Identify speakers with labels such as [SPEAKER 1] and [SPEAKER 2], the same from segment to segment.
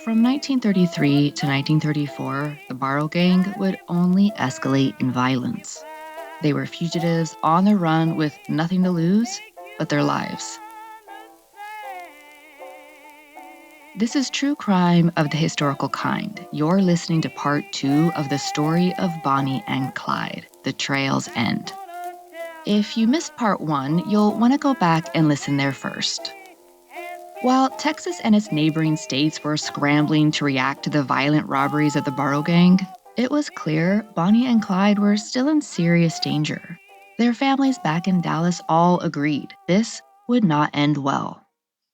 [SPEAKER 1] From 1933 to 1934, the Barrow Gang would only escalate in violence. They were fugitives on the run with nothing to lose but their lives. This is true crime of the historical kind. You're listening to part two of the story of Bonnie and Clyde, The Trail's End. If you missed part one, you'll want to go back and listen there first. While Texas and its neighboring states were scrambling to react to the violent robberies of the Barrow Gang, it was clear Bonnie and Clyde were still in serious danger. Their families back in Dallas all agreed this would not end well.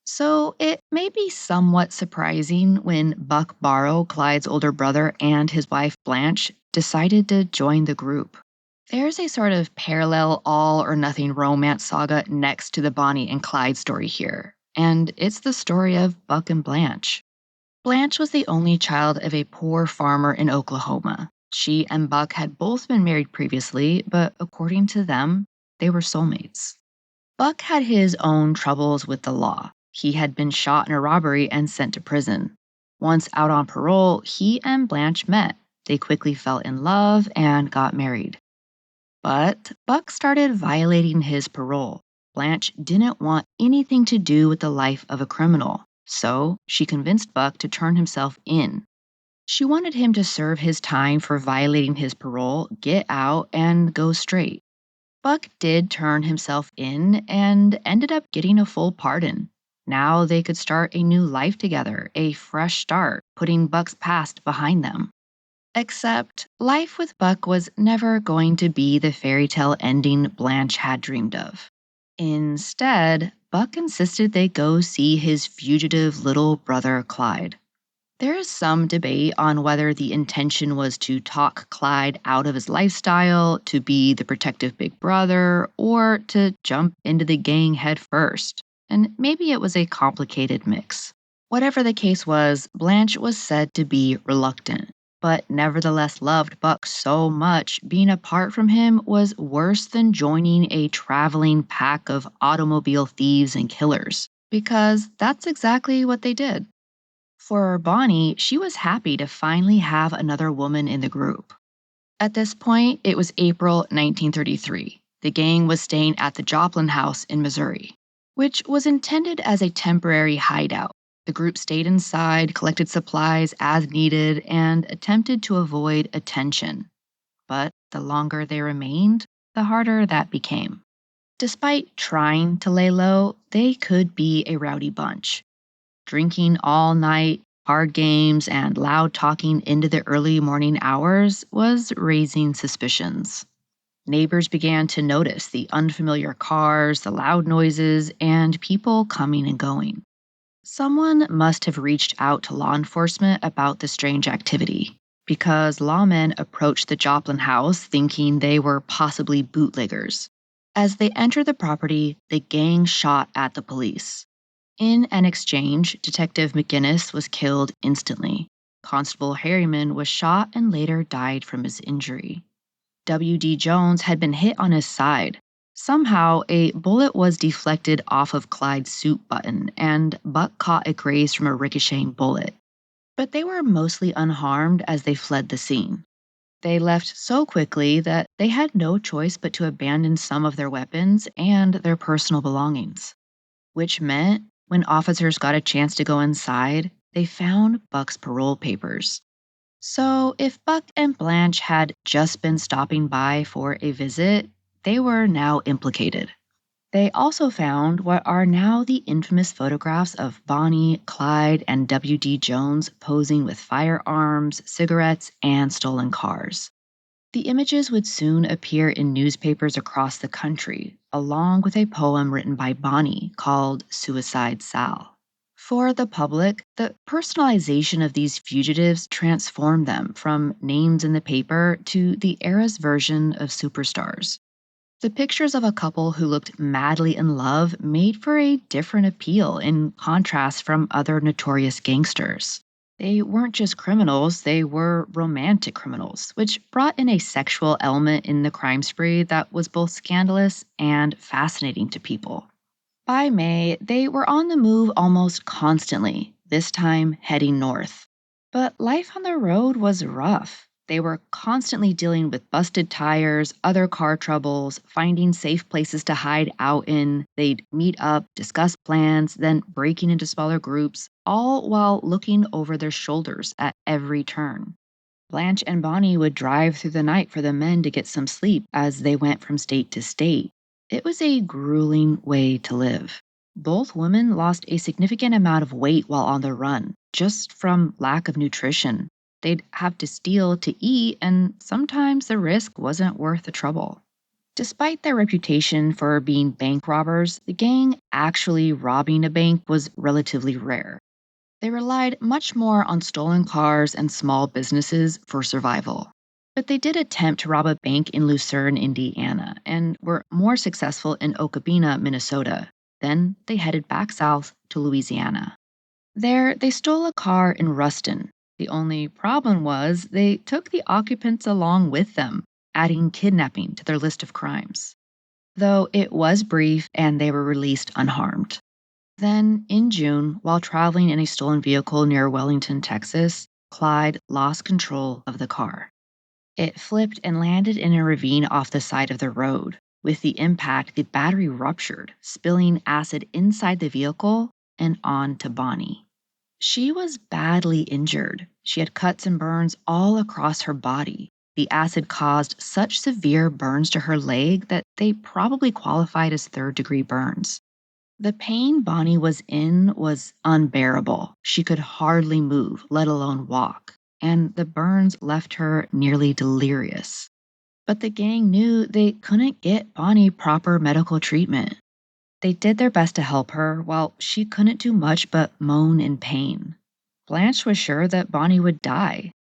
[SPEAKER 1] So it may be somewhat surprising when Buck Barrow, Clyde's older brother, and his wife Blanche decided to join the group. There's a sort of parallel all or nothing romance saga next to the Bonnie and Clyde story here, and it's the story of Buck and Blanche. Blanche was the only child of a poor farmer in Oklahoma. She and Buck had both been married previously, but according to them, they were soulmates. Buck had his own troubles with the law. He had been shot in a robbery and sent to prison. Once out on parole, he and Blanche met. They quickly fell in love and got married. But Buck started violating his parole. Blanche didn't want anything to do with the life of a criminal, so she convinced Buck to turn himself in. She wanted him to serve his time for violating his parole, get out, and go straight. Buck did turn himself in and ended up getting a full pardon. Now they could start a new life together, a fresh start, putting Buck's past behind them. Except life with Buck was never going to be the fairy tale ending Blanche had dreamed of. Instead, Buck insisted they go see his fugitive little brother Clyde. There is some debate on whether the intention was to talk Clyde out of his lifestyle, to be the protective big brother, or to jump into the gang head first. And maybe it was a complicated mix. Whatever the case was, Blanche was said to be reluctant, but nevertheless loved Buck so much being apart from him was worse than joining a traveling pack of automobile thieves and killers, because that's exactly what they did. For Bonnie, she was happy to finally have another woman in the group. At this point, it was April 1933. The gang was staying at the Joplin House in Missouri, which was intended as a temporary hideout. The group stayed inside, collected supplies as needed, and attempted to avoid attention. But the longer they remained, the harder that became. Despite trying to lay low, they could be a rowdy bunch. Drinking all night, card games, and loud talking into the early morning hours was raising suspicions. Neighbors began to notice the unfamiliar cars, the loud noises, and people coming and going. Someone must have reached out to law enforcement about the strange activity, because lawmen approached the Joplin house thinking they were possibly bootleggers. As they entered the property, the gang shot at the police. In an exchange, Detective McGinnis was killed instantly. Constable Harriman was shot and later died from his injury. W.D. Jones had been hit on his side. Somehow, a bullet was deflected off of Clyde's suit button, and Buck caught a graze from a ricocheting bullet. But they were mostly unharmed as they fled the scene. They left so quickly that they had no choice but to abandon some of their weapons and their personal belongings, which meant when officers got a chance to go inside, they found Buck's parole papers. So if Buck and Blanche had just been stopping by for a visit, they were now implicated. They also found what are now the infamous photographs of Bonnie, Clyde, and W.D. Jones posing with firearms, cigarettes, and stolen cars. The images would soon appear in newspapers across the country, along with a poem written by Bonnie called Suicide Sal. For the public, the personalization of these fugitives transformed them from names in the paper to the era's version of superstars. The pictures of a couple who looked madly in love made for a different appeal in contrast from other notorious gangsters. They weren't just criminals, they were romantic criminals, which brought in a sexual element in the crime spree that was both scandalous and fascinating to people. By May, they were on the move almost constantly. this time heading north. But life on the road was rough. They were constantly dealing with busted tires, other car troubles, finding safe places to hide out in. They'd meet up, discuss plans, then breaking into smaller groups, all while looking over their shoulders at every turn. Blanche and Bonnie would drive through the night for the men to get some sleep as they went from state to state. It was a grueling way to live. Both women lost a significant amount of weight while on the run, just from lack of nutrition. They'd have to steal to eat, and sometimes the risk wasn't worth the trouble. Despite their reputation for being bank robbers, the gang actually robbing a bank was relatively rare. They relied much more on stolen cars and small businesses for survival. But they did attempt to rob a bank in Lucerne, Indiana, and were more successful in Okabena, Minnesota. Then they headed back south to Louisiana. There, they stole a car in Ruston. The only problem was they took the occupants along with them, adding kidnapping to their list of crimes. Though it was brief and they were released unharmed. Then, in June, while traveling in a stolen vehicle near Wellington, Texas, Clyde lost control of the car. It flipped and landed in a ravine off the side of the road. With the impact, the battery ruptured, spilling acid inside the vehicle and onto Bonnie. She was badly injured. She had cuts and burns all across her body. The acid caused such severe burns to her leg that they probably qualified as third-degree burns. The pain Bonnie was in was unbearable. She could hardly move, let alone walk, and the burns left her nearly delirious. But the gang knew they couldn't get Bonnie proper medical treatment. They did their best to help her, while she couldn't do much but moan in pain. Blanche was sure that Bonnie would die.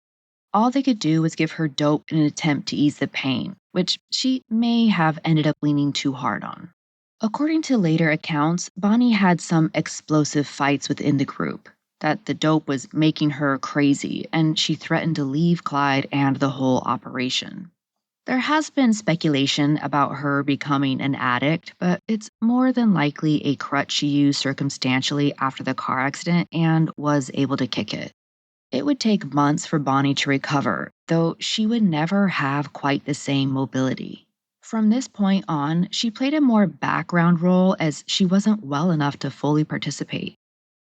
[SPEAKER 1] All they could do was give her dope in an attempt to ease the pain, which she may have ended up leaning too hard on. According to later accounts, Bonnie had some explosive fights within the group, that the dope was making her crazy, and she threatened to leave Clyde and the whole operation. There has been speculation about her becoming an addict, but it's more than likely a crutch she used circumstantially after the car accident and was able to kick it. It would take months for Bonnie to recover, though she would never have quite the same mobility. From this point on, she played a more background role as she wasn't well enough to fully participate.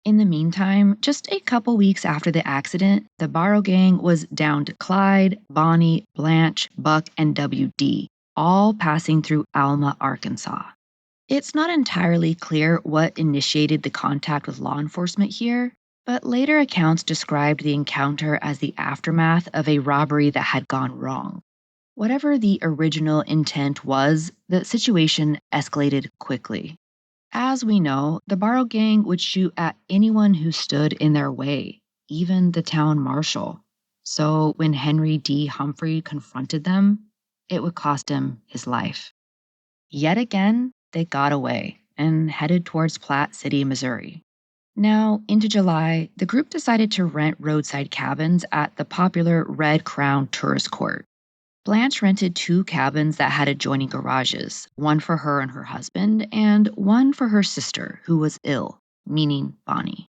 [SPEAKER 1] In the meantime, just a couple weeks after the accident, the Barrow Gang was down to Clyde, Bonnie, Blanche, Buck, and WD, all passing through Alma, Arkansas. It's not entirely clear what initiated the contact with law enforcement here, but later accounts described the encounter as the aftermath of a robbery that had gone wrong. Whatever the original intent was, the situation escalated quickly. As we know, the Barrow Gang would shoot at anyone who stood in their way, even the town marshal. So when Henry D. Humphrey confronted them, it would cost him his life. Yet again, they got away and headed towards Platte City, Missouri. Now, into July, the group decided to rent roadside cabins at the popular Red Crown Tourist Court. Blanche rented 2 cabins that had adjoining garages, one for her and her husband, and one for her sister, who was ill, meaning Bonnie.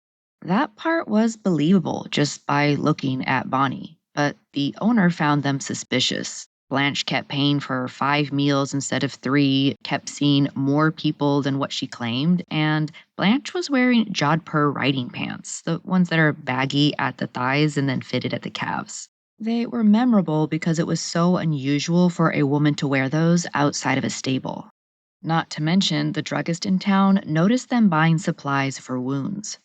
[SPEAKER 1] That part was believable just by looking at Bonnie, but the owner found them suspicious. Blanche kept paying for 5 meals instead of 3, kept seeing more people than what she claimed, and Blanche was wearing jodhpur riding pants, the ones that are baggy at the thighs and then fitted at the calves. They were memorable because it was so unusual for a woman to wear those outside of a stable. Not to mention, the druggist in town noticed them buying supplies for wounds.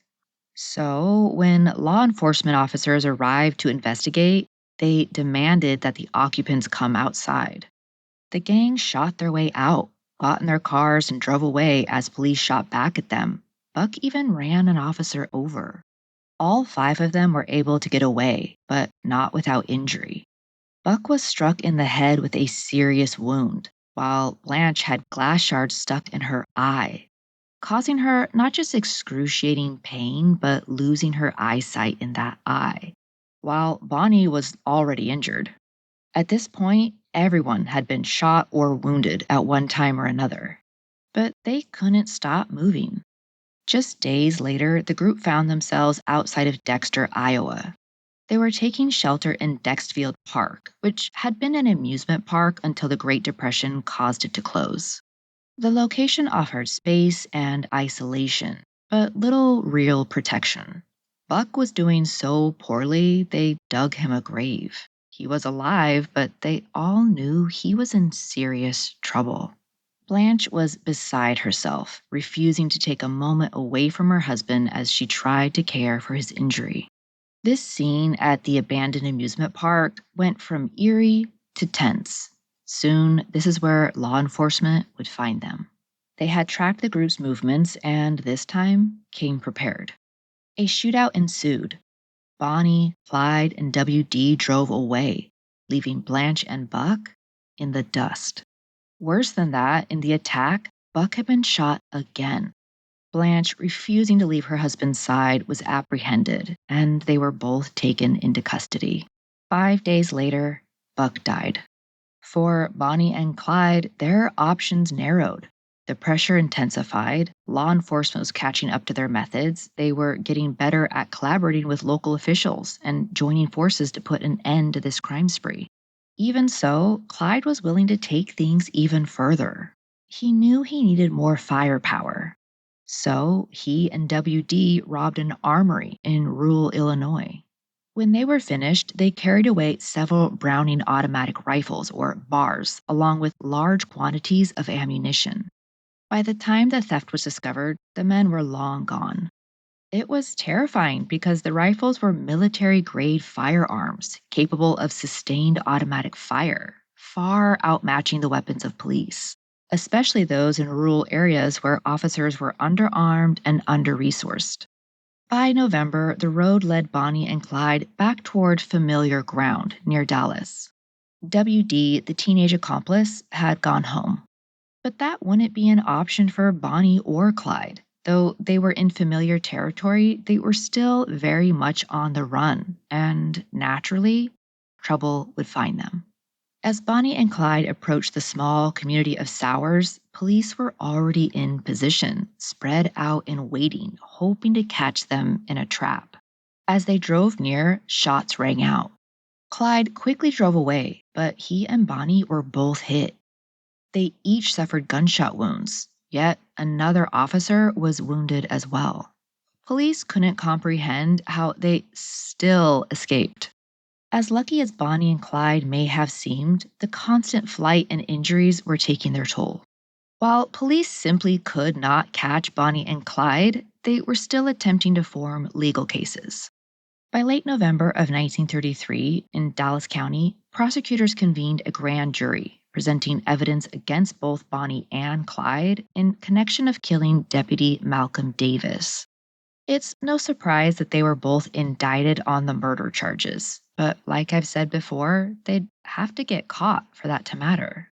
[SPEAKER 1] So, when law enforcement officers arrived to investigate, they demanded that the occupants come outside. The gang shot their way out, got in their cars, and drove away as police shot back at them. Buck even ran an officer over. All 5 of them were able to get away, but not without injury. Buck was struck in the head with a serious wound, while Blanche had glass shards stuck in her eye, causing her not just excruciating pain, but losing her eyesight in that eye, while Bonnie was already injured. At this point, everyone had been shot or wounded at one time or another, but they couldn't stop moving. Just days later, the group found themselves outside of Dexter, Iowa. They were taking shelter in Dexfield Park, which had been an amusement park until the Great Depression caused it to close. The location offered space and isolation, but little real protection. Buck was doing so poorly, they dug him a grave. He was alive, but they all knew he was in serious trouble. Blanche was beside herself, refusing to take a moment away from her husband as she tried to care for his injury. This scene at the abandoned amusement park went from eerie to tense. Soon, this is where law enforcement would find them. They had tracked the group's movements and this time came prepared. A shootout ensued. Bonnie, Clyde, and WD drove away, leaving Blanche and Buck in the dust. Worse than that, in the attack, Buck had been shot again. Blanche, refusing to leave her husband's side, was apprehended, and they were both taken into custody. 5 days later, Buck died. For Bonnie and Clyde, their options narrowed. The pressure intensified, law enforcement was catching up to their methods, they were getting better at collaborating with local officials and joining forces to put an end to this crime spree. Even so, Clyde was willing to take things even further. He knew he needed more firepower. So he and WD robbed an armory in rural Illinois. When they were finished, they carried away several Browning automatic rifles, or BARs, along with large quantities of ammunition. By the time the theft was discovered, the men were long gone. It was terrifying because the rifles were military grade firearms capable of sustained automatic fire, far outmatching the weapons of police, especially those in rural areas where officers were underarmed and under resourced. By November, the road led Bonnie and Clyde back toward familiar ground near Dallas. WD, the teenage accomplice, had gone home. But that wouldn't be an option for Bonnie or Clyde. Though they were in familiar territory, they were still very much on the run, and naturally, trouble would find them. As Bonnie and Clyde approached the small community of Sowers, police were already in position, spread out and waiting, hoping to catch them in a trap. As they drove near, shots rang out. Clyde quickly drove away, but he and Bonnie were both hit. They each suffered gunshot wounds, yet another officer was wounded as well. Police couldn't comprehend how they still escaped. As lucky as Bonnie and Clyde may have seemed, the constant flight and injuries were taking their toll. While police simply could not catch Bonnie and Clyde, they were still attempting to form legal cases. By late November of 1933, in Dallas County, prosecutors convened a grand jury, presenting evidence against both Bonnie and Clyde in connection of killing Deputy Malcolm Davis. It's no surprise that they were both indicted on the murder charges, but like I've said before, they'd have to get caught for that to matter.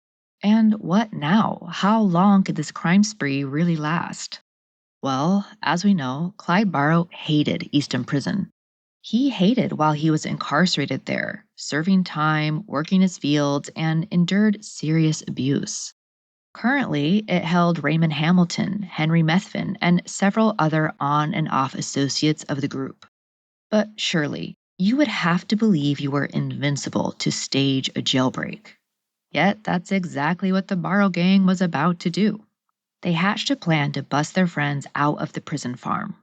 [SPEAKER 1] And what now? How long could this crime spree really last? Well, as we know, Clyde Barrow hated Eastham Prison. He hated while he was incarcerated there, serving time, working his fields, and endured serious abuse. Currently, it held Raymond Hamilton, Henry Methvin, and several other on and off associates of the group. But surely, you would have to believe you were invincible to stage a jailbreak. Yet, that's exactly what the Barrow Gang was about to do. They hatched a plan to bust their friends out of the prison farm.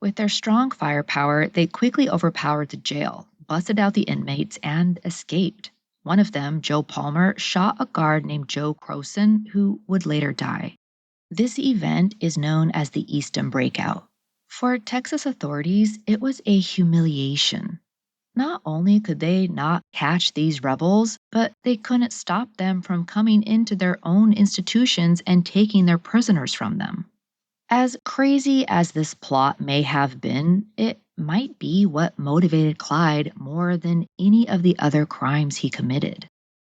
[SPEAKER 1] With their strong firepower, they quickly overpowered the jail, busted out the inmates, and escaped. One of them, Joe Palmer, shot a guard named Joe Croson, who would later die. This event is known as the Eastham Breakout. For Texas authorities, it was a humiliation. Not only could they not catch these rebels, but they couldn't stop them from coming into their own institutions and taking their prisoners from them. As crazy as this plot may have been, it might be what motivated Clyde more than any of the other crimes he committed.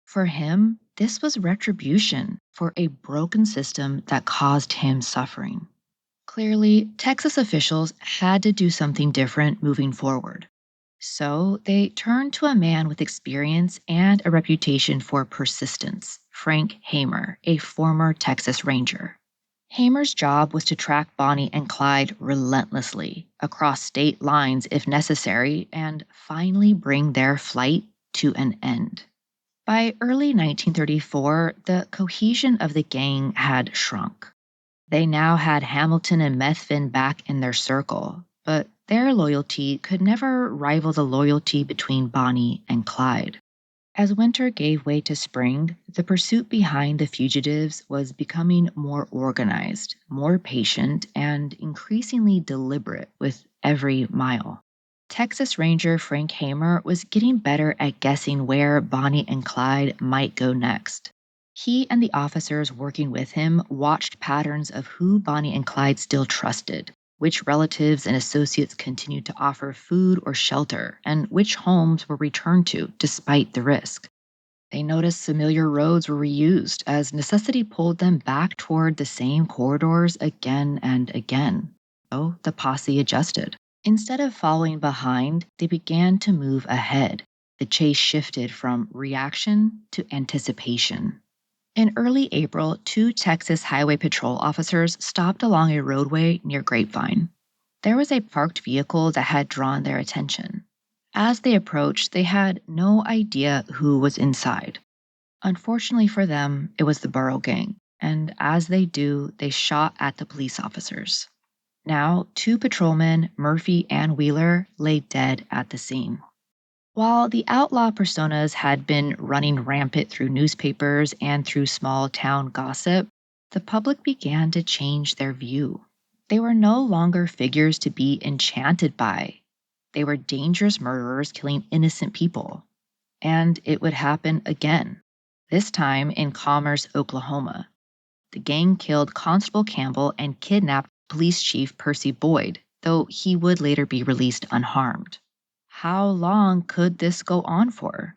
[SPEAKER 1] For him, this was retribution for a broken system that caused him suffering. Clearly, Texas officials had to do something different moving forward. So they turned to a man with experience and a reputation for persistence, Frank Hamer, a former Texas Ranger. Hamer's job was to track Bonnie and Clyde relentlessly, across state lines if necessary, and finally bring their flight to an end. By early 1934, the cohesion of the gang had shrunk. They now had Hamilton and Methvin back in their circle, but their loyalty could never rival the loyalty between Bonnie and Clyde. As winter gave way to spring, the pursuit behind the fugitives was becoming more organized, more patient, and increasingly deliberate with every mile. Texas Ranger Frank Hamer was getting better at guessing where Bonnie and Clyde might go next. He and the officers working with him watched patterns of who Bonnie and Clyde still trusted, which relatives and associates continued to offer food or shelter, and which homes were returned to despite the risk. They noticed familiar roads were reused as necessity pulled them back toward the same corridors again and again. So the posse adjusted. Instead of following behind, they began to move ahead. The chase shifted from reaction to anticipation. In early April, two Texas Highway Patrol officers stopped along a roadway near Grapevine. There was a parked vehicle that had drawn their attention. As they approached, they had no idea who was inside. Unfortunately for them, it was the Barrow Gang, and as they do, they shot at the police officers. Now, two patrolmen, Murphy and Wheeler, lay dead at the scene. While the outlaw personas had been running rampant through newspapers and through small town gossip, the public began to change their view. They were no longer figures to be enchanted by. They were dangerous murderers killing innocent people. And it would happen again, this time in Commerce, Oklahoma. The gang killed Constable Campbell and kidnapped Police Chief Percy Boyd, though he would later be released unharmed. How long could this go on for?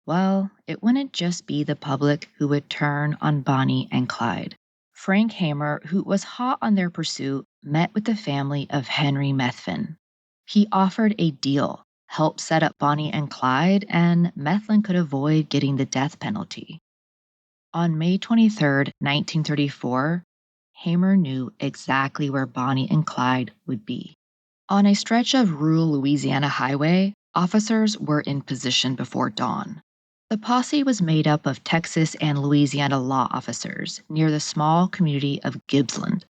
[SPEAKER 1] Well, it wouldn't just be the public who would turn on Bonnie and Clyde. Frank Hamer, who was hot on their pursuit, met with the family of Henry Methvin. He offered a deal, help set up Bonnie and Clyde, and Methvin could avoid getting the death penalty. On May 23, 1934, Hamer knew exactly where Bonnie and Clyde would be. On a stretch of rural Louisiana highway, officers were in position before dawn. The posse was made up of Texas and Louisiana law officers near the small community of Gibbsland.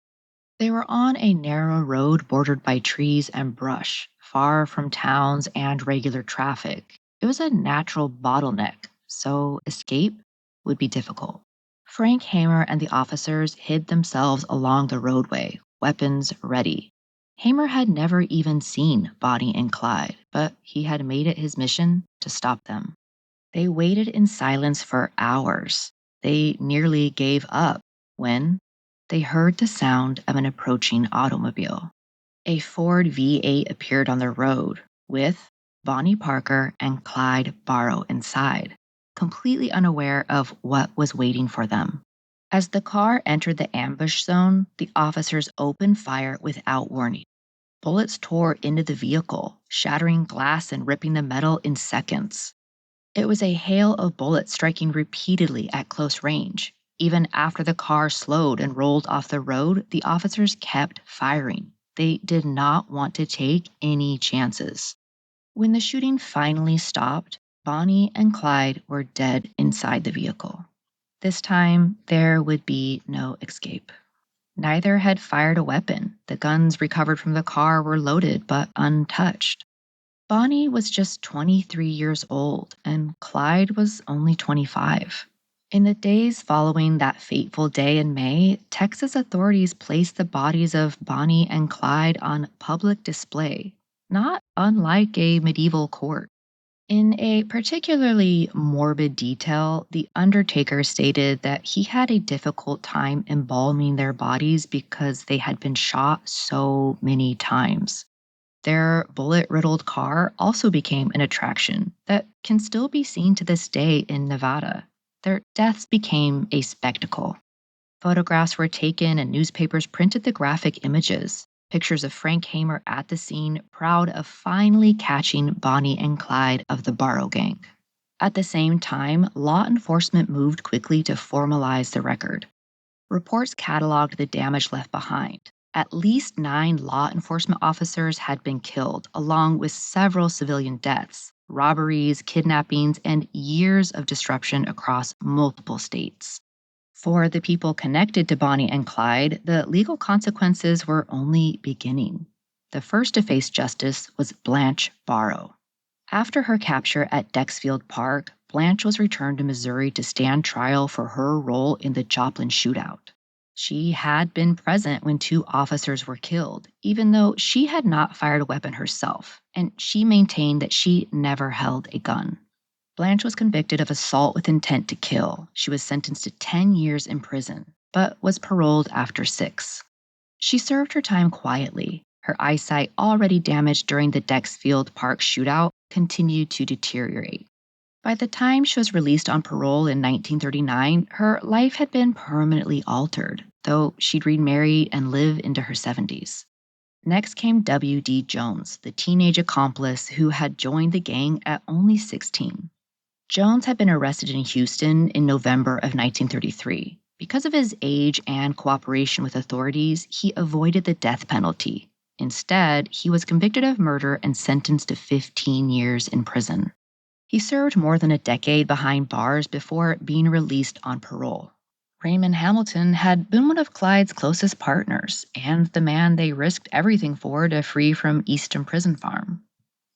[SPEAKER 1] They were on a narrow road bordered by trees and brush, far from towns and regular traffic. It was a natural bottleneck, so escape would be difficult. Frank Hamer and the officers hid themselves along the roadway, weapons ready. Hamer had never even seen Bonnie and Clyde, but he had made it his mission to stop them. They waited in silence for hours. They nearly gave up when they heard the sound of an approaching automobile. A Ford V8 appeared on the road with Bonnie Parker and Clyde Barrow inside, completely unaware of what was waiting for them. As the car entered the ambush zone, the officers opened fire without warning. Bullets tore into the vehicle, shattering glass and ripping the metal in seconds. It was a hail of bullets striking repeatedly at close range. Even after the car slowed and rolled off the road, the officers kept firing. They did not want to take any chances. When the shooting finally stopped, Bonnie and Clyde were dead inside the vehicle. This time, there would be no escape. Neither had fired a weapon. The guns recovered from the car were loaded but untouched. Bonnie was just 23 years old, and Clyde was only 25. In the days following that fateful day in May, Texas authorities placed the bodies of Bonnie and Clyde on public display, not unlike a medieval court. In a particularly morbid detail, the undertaker stated that he had a difficult time embalming their bodies because they had been shot so many times. Their bullet-riddled car also became an attraction that can still be seen to this day in Nevada. Their deaths became a spectacle. Photographs were taken and newspapers printed the graphic images. Pictures of Frank Hamer at the scene, proud of finally catching Bonnie and Clyde of the Barrow Gang. At the same time, law enforcement moved quickly to formalize the record. Reports cataloged the damage left behind. At least 9 law enforcement officers had been killed, along with several civilian deaths, robberies, kidnappings, and years of disruption across multiple states. For the people connected to Bonnie and Clyde, the legal consequences were only beginning. The first to face justice was Blanche Barrow. After her capture at Dexfield Park, Blanche was returned to Missouri to stand trial for her role in the Joplin shootout. She had been present when 2 officers were killed, even though she had not fired a weapon herself, and she maintained that she never held a gun. Blanche was convicted of assault with intent to kill. She was sentenced to 10 years in prison, but was paroled after 6. She served her time quietly. Her eyesight, already damaged during the Dexfield Park shootout, continued to deteriorate. By the time she was released on parole in 1939, her life had been permanently altered, though she'd remarried and lived into her 70s. Next came W.D. Jones, the teenage accomplice who had joined the gang at only 16. Jones had been arrested in Houston in November of 1933. Because of his age and cooperation with authorities, he avoided the death penalty. Instead, he was convicted of murder and sentenced to 15 years in prison. He served more than a decade behind bars before being released on parole. Raymond Hamilton had been one of Clyde's closest partners and the man they risked everything for to free from Eastham prison farm.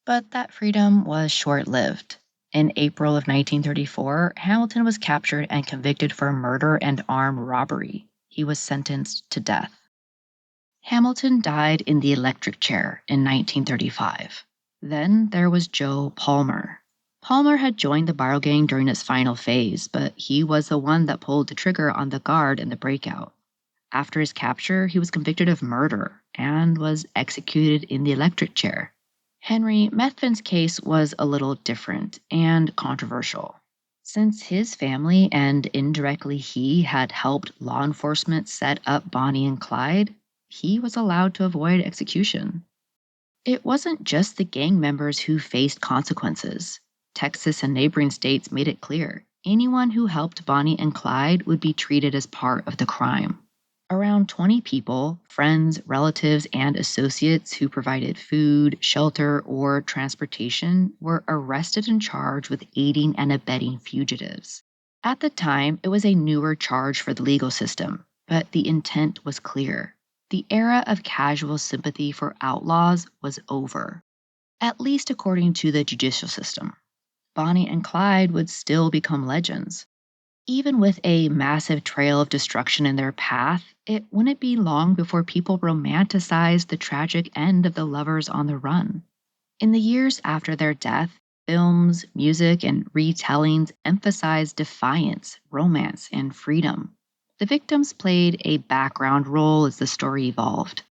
[SPEAKER 1] But that freedom was short-lived. In April of 1934, Hamilton was captured and convicted for murder and armed robbery. He was sentenced to death. Hamilton died in the electric chair in 1935. Then there was Joe Palmer. Palmer had joined the Barrow Gang during its final phase, but he was the one that pulled the trigger on the guard in the breakout. After his capture, he was convicted of murder and was executed in the electric chair. Henry Methvin's case was a little different and controversial. Since his family and indirectly he had helped law enforcement set up Bonnie and Clyde, he was allowed to avoid execution. It wasn't just the gang members who faced consequences. Texas and neighboring states made it clear anyone who helped Bonnie and Clyde would be treated as part of the crime. Around 20 people, friends, relatives, and associates who provided food, shelter, or transportation were arrested and charged with aiding and abetting fugitives. At the time, it was a newer charge for the legal system, but the intent was clear. The era of casual sympathy for outlaws was over, at least according to the judicial system. Bonnie and Clyde would still become legends. Even with a massive trail of destruction in their path, it wouldn't be long before people romanticized the tragic end of the lovers on the run. In the years after their death, films, music, and retellings emphasized defiance, romance, and freedom. The victims played a background role as the story evolved.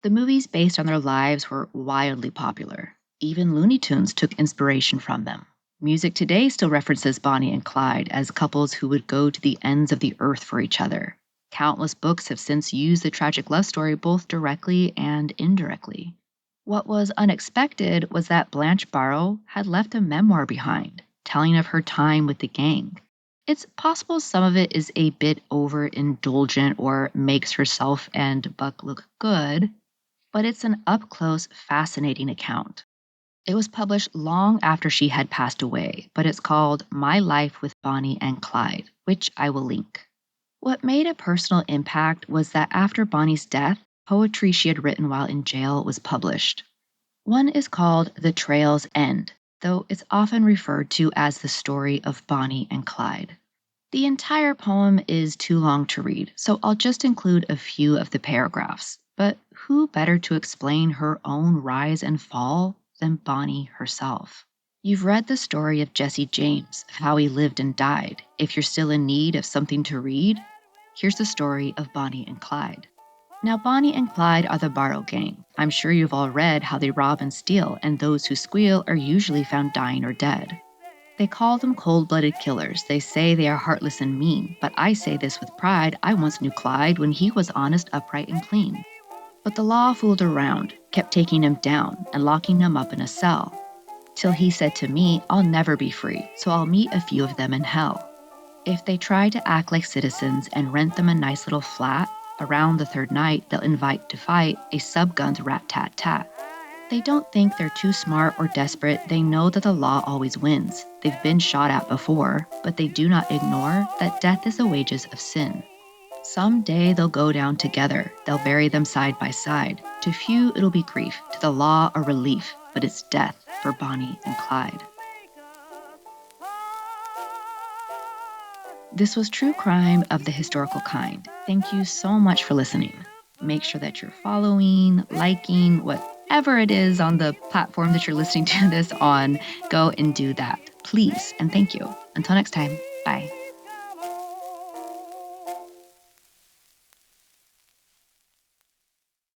[SPEAKER 1] The movies based on their lives were wildly popular. Even Looney Tunes took inspiration from them. Music today still references Bonnie and Clyde as couples who would go to the ends of the earth for each other. Countless books have since used the tragic love story both directly and indirectly. What was unexpected was that Blanche Barrow had left a memoir behind, telling of her time with the gang. It's possible some of it is a bit overindulgent or makes herself and Buck look good, but it's an up-close, fascinating account. It was published long after she had passed away, but it's called My Life with Bonnie and Clyde, which I will link. What made a personal impact was that after Bonnie's death, poetry she had written while in jail was published. One is called The Trail's End, though it's often referred to as the story of Bonnie and Clyde. The entire poem is too long to read, so I'll just include a few of the paragraphs. But who better to explain her own rise and fall than Bonnie herself? You've read the story of Jesse James, of how he lived and died. If you're still in need of something to read, here's the story of Bonnie and Clyde. Now, Bonnie and Clyde are the Barrow Gang. I'm sure you've all read how they rob and steal, and those who squeal are usually found dying or dead. They call them cold-blooded killers. They say they are heartless and mean, but I say this with pride. I once knew Clyde when he was honest, upright, and clean. But the law fooled around, kept taking him down and locking him up in a cell, till he said to me, I'll never be free, so I'll meet a few of them in hell. If they try to act like citizens and rent them a nice little flat, around the third night, they'll invite to fight a sub-gun's rat-tat-tat. They don't think they're too smart or desperate. They know that the law always wins. They've been shot at before, but they do not ignore that death is the wages of sin. Someday they'll go down together. They'll bury them side by side. To few, it'll be grief. To the law, a relief. But it's death for Bonnie and Clyde. This was True Crime of the Historical Kind. Thank you so much for listening. Make sure that you're following, liking, whatever it is on the platform that you're listening to this on. Go and do that, please. And thank you. Until next time, bye.